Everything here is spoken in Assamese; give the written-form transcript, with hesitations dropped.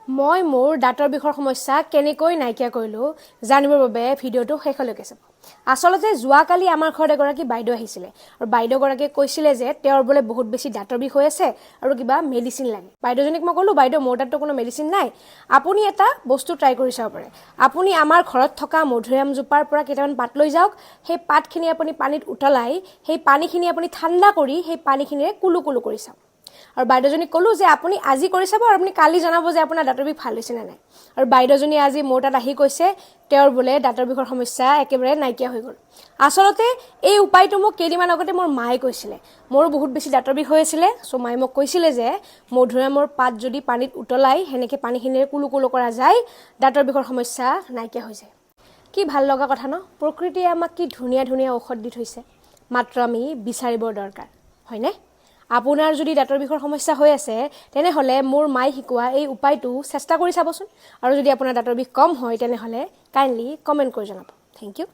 মই মোৰ দাঁতৰ বিষৰ সমস্যা কেনেকৈ নাইকিয়া কৰিলোঁ জানিবৰ বাবে ভিডিঅ'টো শেষলৈকে চাব। আচলতে যোৱাকালি আমাৰ ঘৰত এগৰাকী বাইদেউ আহিছিলে আৰু বাইদেউগৰাকীয়ে কৈছিলে যে তেওঁৰ বোলে বহুত বেছি দাঁতৰ বিষ হৈ আছে আৰু কিবা মেডিচিন লাগে। বাইদেউজনীক মই ক'লোঁ, বাইদেউ মোৰ তাততো কোনো মেডিচিন নাই, আপুনি এটা বস্তু ট্ৰাই কৰি চাব পাৰে। আপুনি আমাৰ ঘৰত থকা মধুৰিআমজোপাৰ পৰা কেইটামান পাত লৈ যাওক, সেই পাতখিনি আপুনি পানীত উতলাই সেই পানীখিনি আপুনি ঠাণ্ডা কৰি সেই পানীখিনিৰে কুলু কুলু কৰি চাওক। আৰু বাইদেউজনীক ক'লোঁ যে আপুনি আজি কৰি চাব আৰু আপুনি কালি জনাব যে আপোনাৰ দাঁতৰ বিষ ভাল হৈছে নে নাই। আৰু বাইদেউজনী আজি মোৰ তাত আহি কৈছে তেওঁৰ বোলে দাঁতৰ বিষৰ সমস্যা একেবাৰে নাইকিয়া হৈ গ'ল। আচলতে এই উপায়টো মোক কেইদিনমান আগতে মোৰ মায়ে কৈছিলে। মোৰো বহুত বেছি দাঁতৰ বিষ হৈ আছিলে, চ' মায়ে মোক কৈছিলে যে মধুৰিআমৰ পাত যদি পানীত উতলাই সেনেকৈ পানীখিনিৰে কুলু কুলু কৰা যায়, দাঁতৰ বিষৰ সমস্যা নাইকিয়া হৈ যায়। কি ভাল লগা কথা ন? প্ৰকৃতিয়ে আমাক কি ধুনীয়া ধুনীয়া ঔষধ দি থৈছে, মাত্ৰ আমি বিচাৰিবৰ দৰকাৰ, হয়নে? আপোনাৰ যদি দাঁতৰ বিষৰ সমস্যা হৈ আছে তেনেহ'লে মোৰ মায়ে শিকোৱা এই উপায়টো চেষ্টা কৰি চাবচোন। আৰু যদি আপোনাৰ দাঁতৰ বিষ কম হয় তেনেহ'লে কাইণ্ডলি কমেণ্ট কৰি জনাব। Thank U.